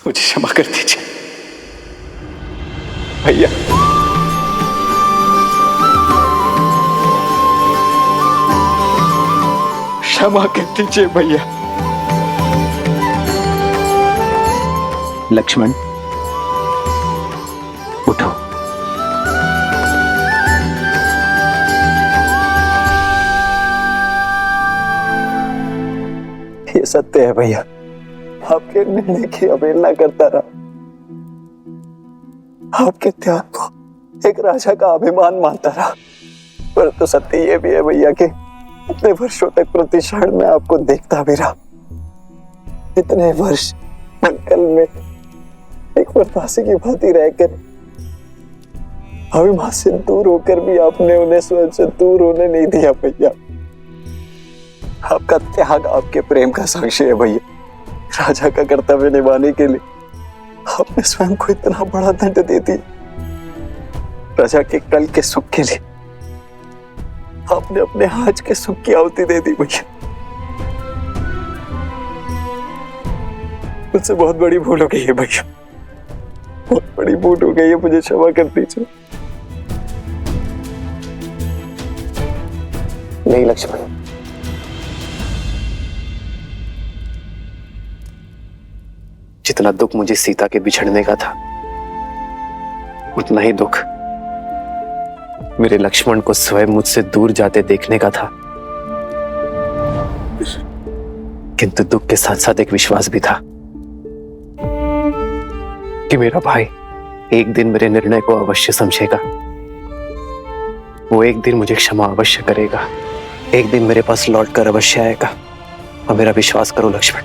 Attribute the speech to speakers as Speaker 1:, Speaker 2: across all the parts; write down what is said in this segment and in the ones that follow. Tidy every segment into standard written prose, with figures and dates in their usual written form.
Speaker 1: मुझे क्षमा कर दीजिए भैया। क्षमा कर दीजिए भैया। लक्ष्मण उठो।
Speaker 2: ये सत्य है भैया, आपके निर्णय की अवहेलना करता रहा। आपके त्याग को एक राजा का अभिमान मानता रहा। परंतु सत्य ये भी है भैया कि इतने वर्षों तक प्रति क्षण में आपको देखता भी रहा। इतने वर्ष मंगल में एक प्रवासी की भांति रहकर अभिमान से दूर होकर भी आपने उन्हें स्वयं से दूर होने नहीं दिया भैया। आपका त्याग आपके प्रेम का साक्षी है भैया। राजा का कर्तव्य निभाने के लिए आपने स्वयं को इतना बड़ा दंड दे दिया। प्रजा के कल के सुख के लिए आपने अपने आज के सुख की आहुति दे दी भैया। मुझसे बहुत बड़ी भूल हो गई है भैया, बहुत बड़ी भूल हो गई है, मुझे क्षमा कर दीजिए। नहीं लक्ष्मण,
Speaker 1: जितना दुख मुझे सीता के बिछड़ने का था, उतना ही दुख मेरे लक्ष्मण को स्वयं मुझसे दूर जाते देखने का था। किंतु दुख के साथ साथ एक विश्वास भी था कि मेरा भाई एक दिन मेरे निर्णय को अवश्य समझेगा। वो एक दिन मुझे क्षमा अवश्य करेगा, एक दिन मेरे पास लौटकर अवश्य आएगा। और मेरा विश्वास करो लक्ष्मण,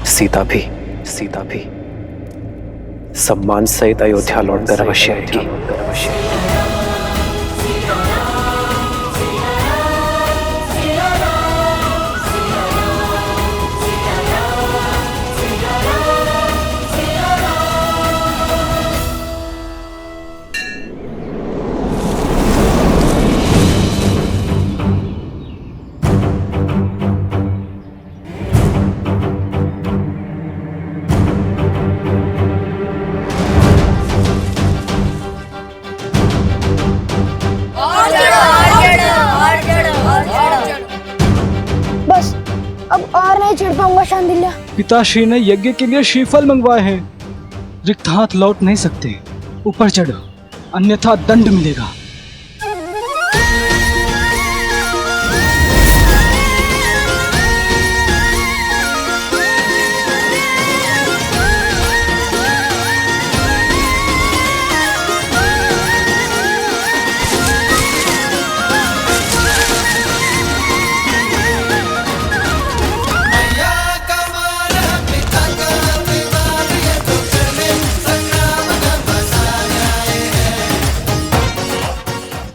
Speaker 1: सीता भी सम्मान सहित अयोध्या लौटकर अवश्य आएगी।
Speaker 3: चिढ़ पाऊंगा शांडिल्य।
Speaker 4: पिताश्री ने यज्ञ के लिए श्रीफल मंगवाए हैं, रिक्त हाथ लौट नहीं सकते। ऊपर चढ़ो, अन्यथा दंड मिलेगा।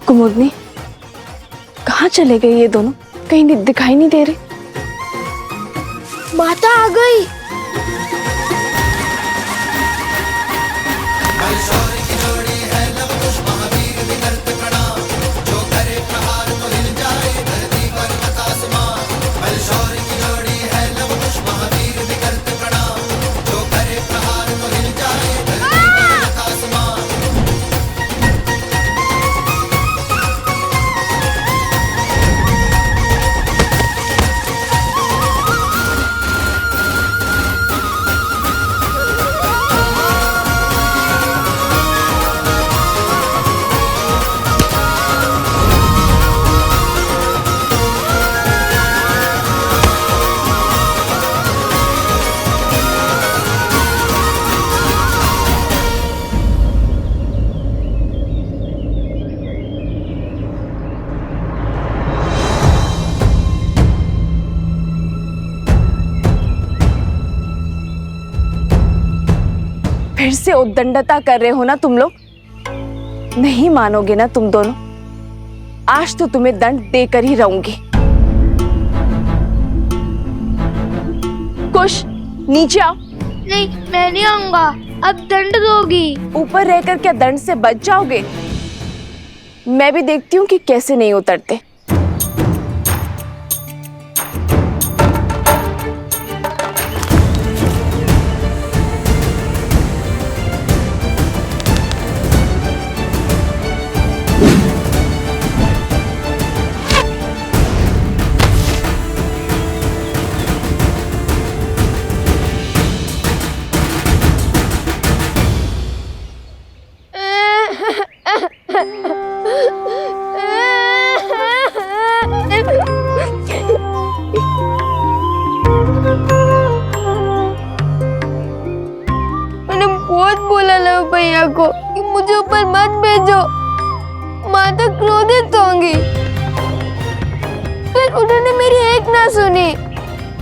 Speaker 3: कुमुदनी, कहाँ चले गए ये दोनों? कहीं दिखाई नहीं दे रहे।
Speaker 5: माता आ गई।
Speaker 3: फिर से उद्दंडता कर रहे हो ना तुम लोग? नहीं मानोगे ना तुम दोनों? आज तो तुम्हें दंड देकर ही रहूंगी। कुश, नीचे आओ।
Speaker 5: नहीं, मैं नहीं आऊंगा। अब दंड दोगी।
Speaker 3: ऊपर रहकर क्या दंड से बच जाओगे? मैं भी देखती हूँ कि कैसे नहीं उतरते।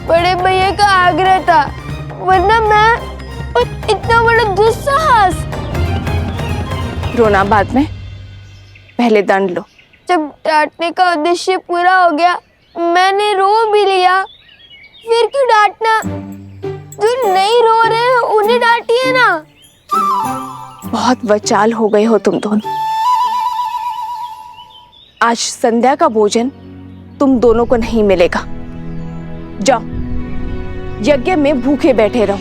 Speaker 5: बड़े भैया का आग्रह था, वरना मैं इतना बड़ा दुस्साहस।
Speaker 3: रोना बाद में, पहले दंड लो।
Speaker 5: जब डांटने का उद्देश्य पूरा हो गया, मैंने रो भी लिया, फिर क्यों डांटना? जो नहीं रो रहे हैं उन्हें डांटिए ना।
Speaker 3: बहुत बचाल हो गए हो तुम दोनों। आज संध्या का भोजन तुम दोनों को नहीं मिलेगा। जाओ, यज्ञ में भूखे बैठे रहो।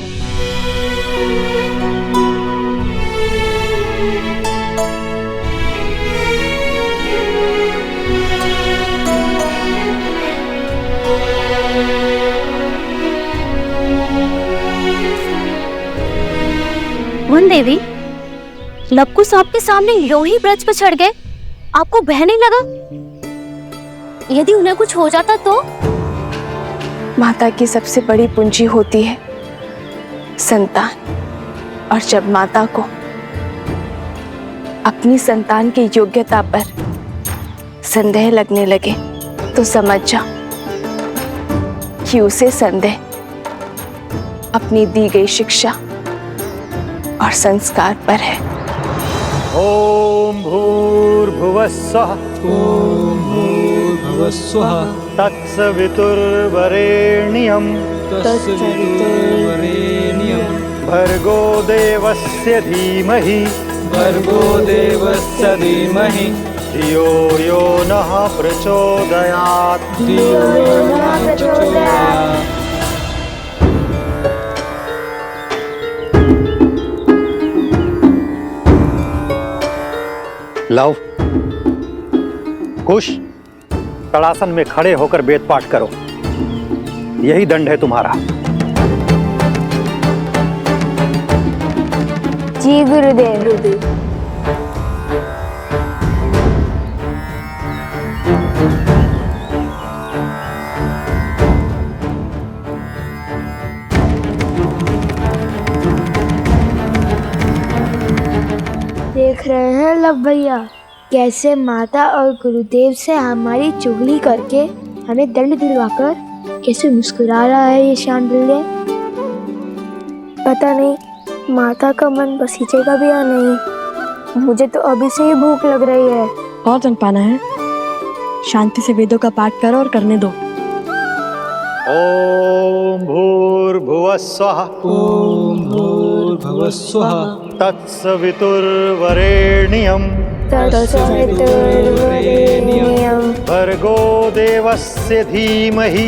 Speaker 6: वन देवी, लवकुश आपके सामने यूं ही ब्रज पर चढ़ गए, आपको भय नहीं लगा? यदि उन्हें कुछ हो जाता तो?
Speaker 3: माता की सबसे बड़ी पूंजी होती है संतान, और जब माता को अपनी संतान की योग्यता पर संदेह लगने लगे तो समझ जाओ कि उसे संदेह अपनी दी गई शिक्षा और संस्कार पर है।
Speaker 7: ओम भूर्भुवस्सुः
Speaker 4: ओम भूर्भुवस्सुः
Speaker 7: तत्सवितुर्वरेण्यं
Speaker 4: तत्सवितुर्वरेण्यं
Speaker 7: भर्गो देवस्य धीमहि
Speaker 4: भर्गो देवस्य धीमहि
Speaker 7: धियो यो नः प्रचोदयात्।
Speaker 4: धियो यो नः प्रचोदयात्।
Speaker 7: लव, कुश, तड़ासन में खड़े होकर वेद पाठ करो। यही दंड है तुम्हारा।
Speaker 5: जी गुरुदेव। देख रहे हैं लव भैया, कैसे माता और गुरुदेव से हमारी चुगली करके हमें दंड दिलवाकर कैसे मुस्कुरा रहा है ये शांडिल्य। पता नहीं माता का मन बसीचेगा भी या नहीं। मुझे तो अभी से ही भूख लग रही है।
Speaker 8: और जन पाना है, शांति से वेदों का पाठ करो और करने दो।
Speaker 7: ओम भूर्भुवस्सुः
Speaker 4: ओम भूर्भुवस्सुः
Speaker 7: तत्सवितुर्वरेण्यं भर्गो देवस्य धीमहि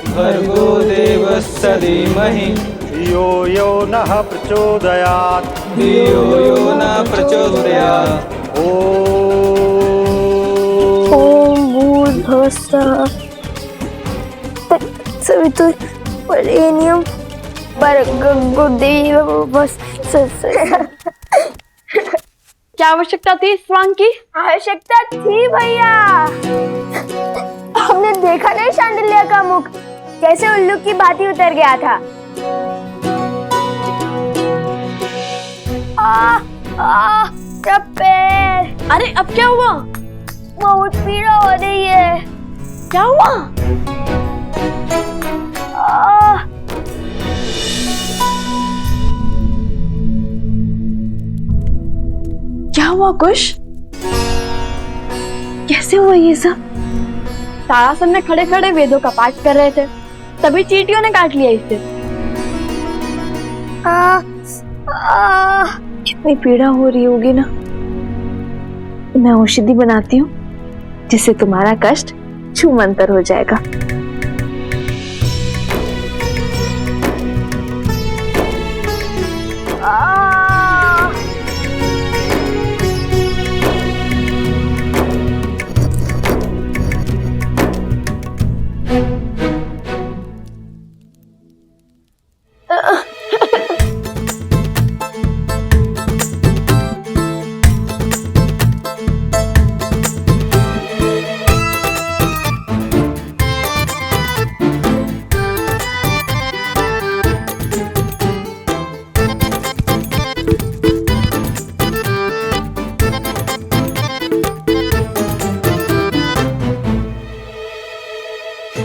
Speaker 4: भर्गो देवस्य धीमहि
Speaker 7: धियो यो नः प्रचोदयात्।
Speaker 4: धियो यो नः प्रचोदयात्।
Speaker 5: ओम भूर्भुवस्सुः तत्सवितुर्वरेण्यं भर्गो देवस्य।
Speaker 8: क्या आवश्यकता थी इस स्वांग की?
Speaker 5: आवश्यकता थी भैया। हमने देखा नहीं शांडिल्य का मुख कैसे उल्लू की भांति उतर गया था। क्या पैर!
Speaker 8: अरे अब क्या हुआ?
Speaker 5: बहुत पीड़ा हो रही है।
Speaker 8: क्या हुआ?
Speaker 3: क्या हुआ कुश? कैसे हुआ ये सब?
Speaker 8: तारासन में खड़े खड़े वेदों का पाठ कर रहे थे, तभी चींटियों ने काट लिया इसे।
Speaker 3: कितनी पीड़ा हो रही होगी ना। मैं औषधि बनाती हूँ जिससे तुम्हारा कष्ट छूमंतर हो जाएगा।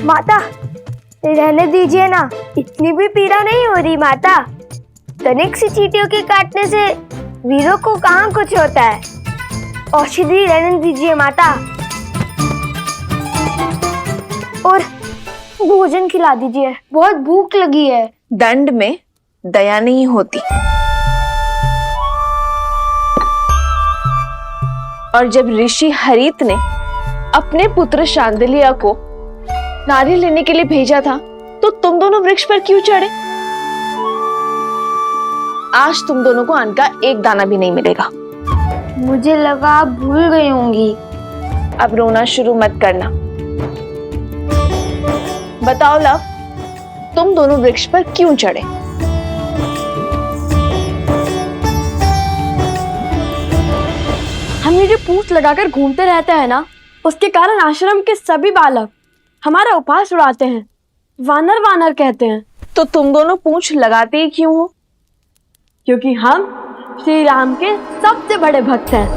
Speaker 5: माता, रहने दीजिए ना, इतनी भी पीड़ा नहीं हो रही माता। तनिक सी चींटियों के काटने से वीरों को कहाँ कुछ होता है। औषधि रहने दीजिए माता, और भोजन खिला दीजिए, बहुत भूख लगी है।
Speaker 3: दंड में दया नहीं होती। और जब ऋषि हरित ने अपने पुत्र शांडिल्य को नारियल लेने के लिए भेजा था, तो तुम दोनों वृक्ष पर क्यों चढ़े? आज तुम दोनों को अन्न का एक दाना भी नहीं मिलेगा।
Speaker 5: मुझे लगा आप भूल गई होंगी।
Speaker 3: अब रोना शुरू मत करना। बताओ लव, तुम दोनों वृक्ष पर क्यों चढ़े?
Speaker 8: हम ये जो पूंछ लगाकर घूमते रहते हैं ना, उसके कारण आश्रम के सभी बालक हमारा उपहास उड़ाते हैं, वानर वानर कहते हैं।
Speaker 3: तो तुम दोनों पूंछ लगाते ही क्यों हो?
Speaker 8: क्योंकि हम श्री राम के सबसे बड़े भक्त हैं।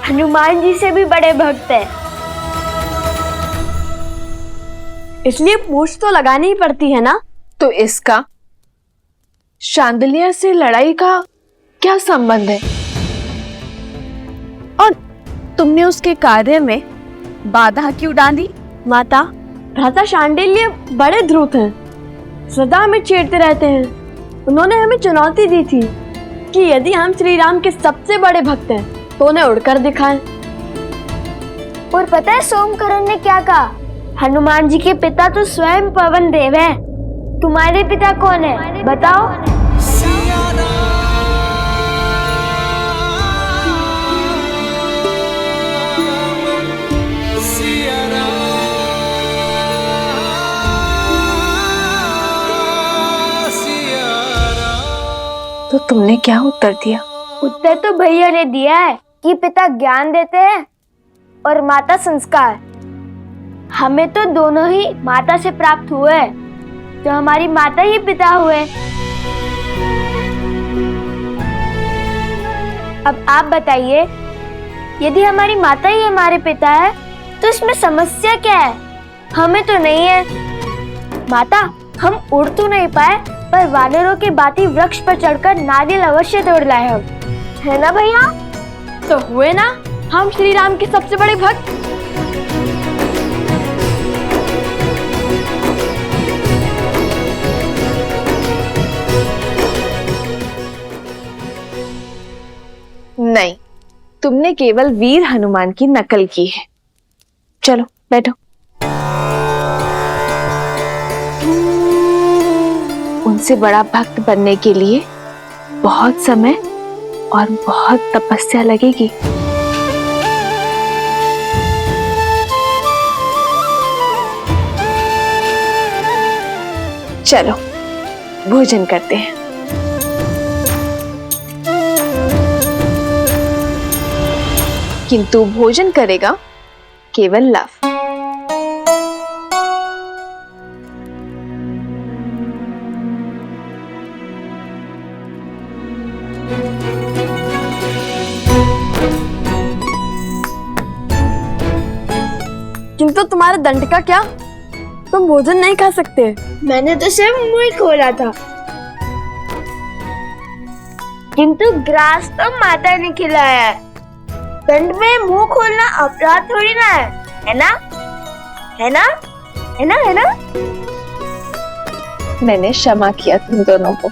Speaker 5: हनुमान जी से भी बड़े भक्त हैं।
Speaker 8: इसलिए पूंछ तो लगानी ही पड़ती है ना।
Speaker 3: तो इसका शांडिल्य से लड़ाई का क्या संबंध है? और तुमने उसके कार्य में बाधा क्यों डाली?
Speaker 8: माता, भ्राता शांडिल्य बड़े ध्रुत हैं, सदा हमें छेड़ते रहते हैं। उन्होंने हमें चुनौती दी थी कि यदि हम श्री राम के सबसे बड़े भक्त हैं तो उन्हें उड़कर दिखाएं।
Speaker 5: और पता है सोमकरण ने क्या कहा? हनुमान जी के पिता तो स्वयं पवन देव है। तुम्हारे पिता कौन है बताओ?
Speaker 3: तो तुमने क्या उत्तर दिया?
Speaker 5: उत्तर तो भैया ने दिया है कि पिता ज्ञान देते हैं और माता संस्कार। हमें तो दोनों ही माता से प्राप्त हुए, तो हमारी माता ही पिता हुए। अब आप बताइए, यदि हमारी माता ही हमारे पिता है तो इसमें समस्या क्या है? हमें तो नहीं है। माता, हम उड़ तो नहीं पाए, पर वानरों के बाती वृक्ष पर चढ़कर नारियल अवश्य तोड़ लाए हम, है ना भैया?
Speaker 8: तो हुए ना हम श्री राम के सबसे बड़े भक्त।
Speaker 3: नहीं, तुमने केवल वीर हनुमान की नकल की है। चलो बैठो। उनसे बड़ा भक्त बनने के लिए बहुत समय और बहुत तपस्या लगेगी। चलो भोजन करते हैं। किंतु भोजन करेगा केवल लव।
Speaker 8: किंतु तुम्हारे दंड का क्या? तुम भोजन नहीं खा सकते।
Speaker 5: मैंने तो सिर्फ मुंह ही खोला था, किंतु ग्रास तो माता ने खिलाया है। दंड में मुंह खोलना अपराध थोड़ी ना है ना? है ना? है ना? है ना?
Speaker 3: मैंने क्षमा किया तुम दोनों को।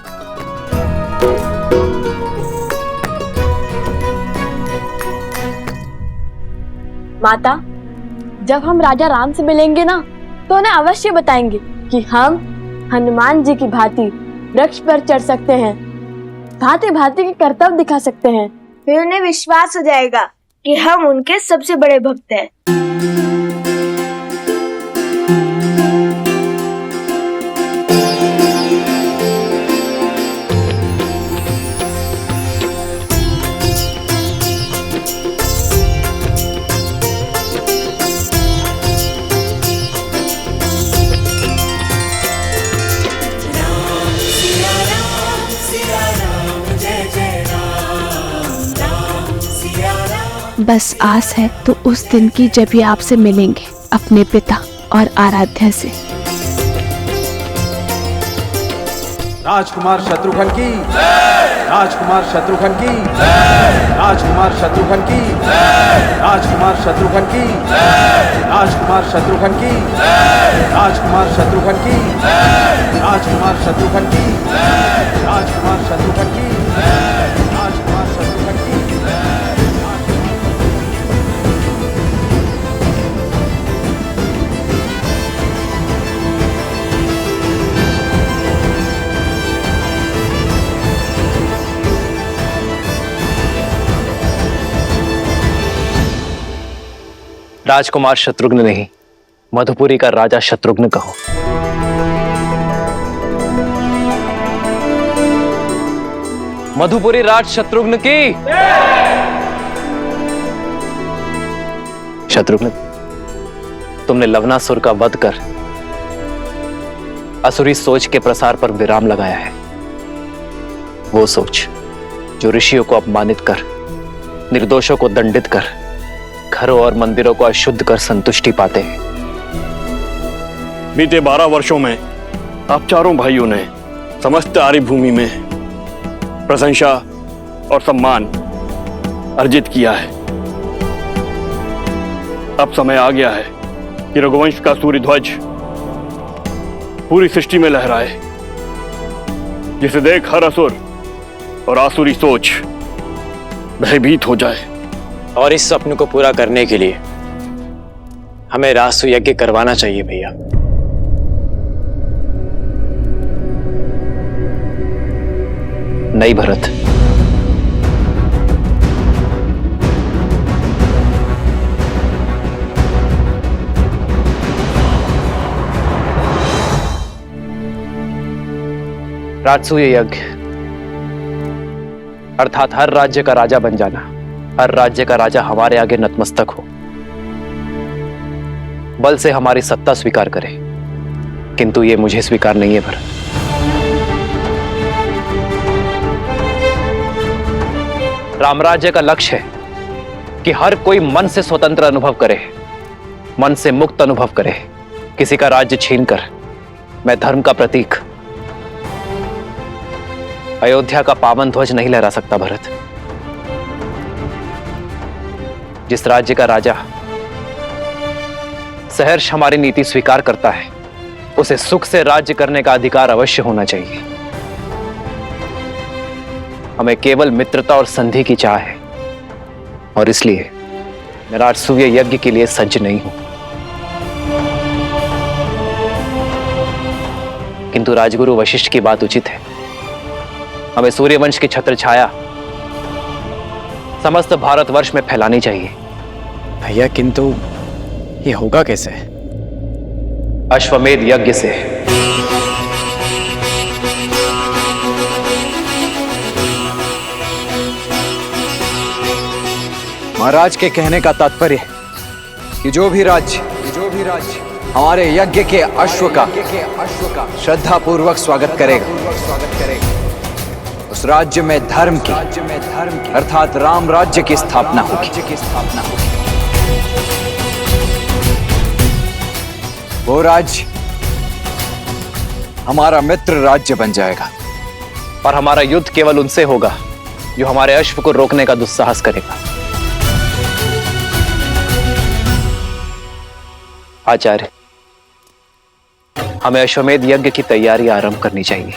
Speaker 8: माता, जब हम राजा राम से मिलेंगे ना, तो उन्हें अवश्य बताएंगे कि हम हनुमान जी की भांति वृक्ष पर चढ़ सकते हैं, भांति भांति के कर्तव्य दिखा सकते हैं।
Speaker 5: फिर उन्हें विश्वास हो जाएगा कि हम उनके सबसे बड़े भक्त हैं।
Speaker 3: बस आस है तो उस दिन की जब ये आपसे मिलेंगे अपने पिता और आराध्या से।
Speaker 9: राजकुमार शत्रुघ्न की, राजकुमार शत्रुघ्न की, राजकुमार शत्रुघ्न की, राजकुमार शत्रुघ्न की, राजकुमार शत्रुघ्न की, राजकुमार शत्रुघ्न की, राजकुमार शत्रुघ्न की, राजकुमार शत्रुघ्न की, राजकुमार शत्रुघ्न की।
Speaker 1: राजकुमार शत्रुघ्न नहीं, मधुपुरी का राजा शत्रुघ्न कहो। मधुपुरी राज शत्रुघ्न की। शत्रुघ्न, तुमने लवनासुर का वध कर असुरी सोच के प्रसार पर विराम लगाया है। वो सोच जो ऋषियों को अपमानित कर, निर्दोषों को दंडित कर, घरों और मंदिरों को अशुद्ध कर संतुष्टि पाते हैं।
Speaker 10: बीते 12 वर्षों में आप चारों भाइयों ने समस्त आर्य भूमि में प्रशंसा और सम्मान अर्जित किया है। अब समय आ गया है कि रघुवंश का सूर्य ध्वज पूरी सृष्टि में लहराए, जिसे देख हर असुर और आसुरी सोच भयभीत हो जाए।
Speaker 11: और इस सपने को पूरा करने के लिए हमें रासु यज्ञ करवाना चाहिए भैया।
Speaker 1: नहीं भरत, राजसूय यज्ञ अर्थात हर राज्य का राजा बन जाना, हर राज्य का राजा हमारे आगे नतमस्तक हो, बल से हमारी सत्ता स्वीकार करे, किंतु ये मुझे स्वीकार नहीं है भरत। रामराज्य का लक्ष्य है कि हर कोई मन से स्वतंत्र अनुभव करे, मन से मुक्त अनुभव करे। किसी का राज्य छीनकर मैं धर्म का प्रतीक अयोध्या का पावन ध्वज नहीं लहरा सकता भरत। जिस राज्य का राजा सहर्ष हमारी नीति स्वीकार करता है, उसे सुख से राज्य करने का अधिकार अवश्य होना चाहिए। हमें केवल मित्रता और संधि की चाह है, और इसलिए मैं राजसूय यज्ञ के लिए सज्ज नहीं हूं। किंतु राजगुरु वशिष्ठ की बात उचित है। हमें सूर्यवंश की छत्र छाया समस्त भारतवर्ष में फैलानी चाहिए।
Speaker 11: भैया किंतु ये होगा कैसे?
Speaker 1: अश्वमेध यज्ञ से।
Speaker 12: महाराज के कहने का तात्पर्य कि जो भी राज्य हमारे यज्ञ के अश्व का श्रद्धा पूर्वक स्वागत करेगा, उस राज्य में धर्म की अर्थात राम राज्य की स्थापना होगी। वो राज्य हमारा मित्र राज्य बन जाएगा,
Speaker 1: और हमारा युद्ध केवल उनसे होगा जो हमारे अश्व को रोकने का दुस्साहस करेगा। आचार्य, हमें अश्वमेध यज्ञ की तैयारी आरंभ करनी चाहिए।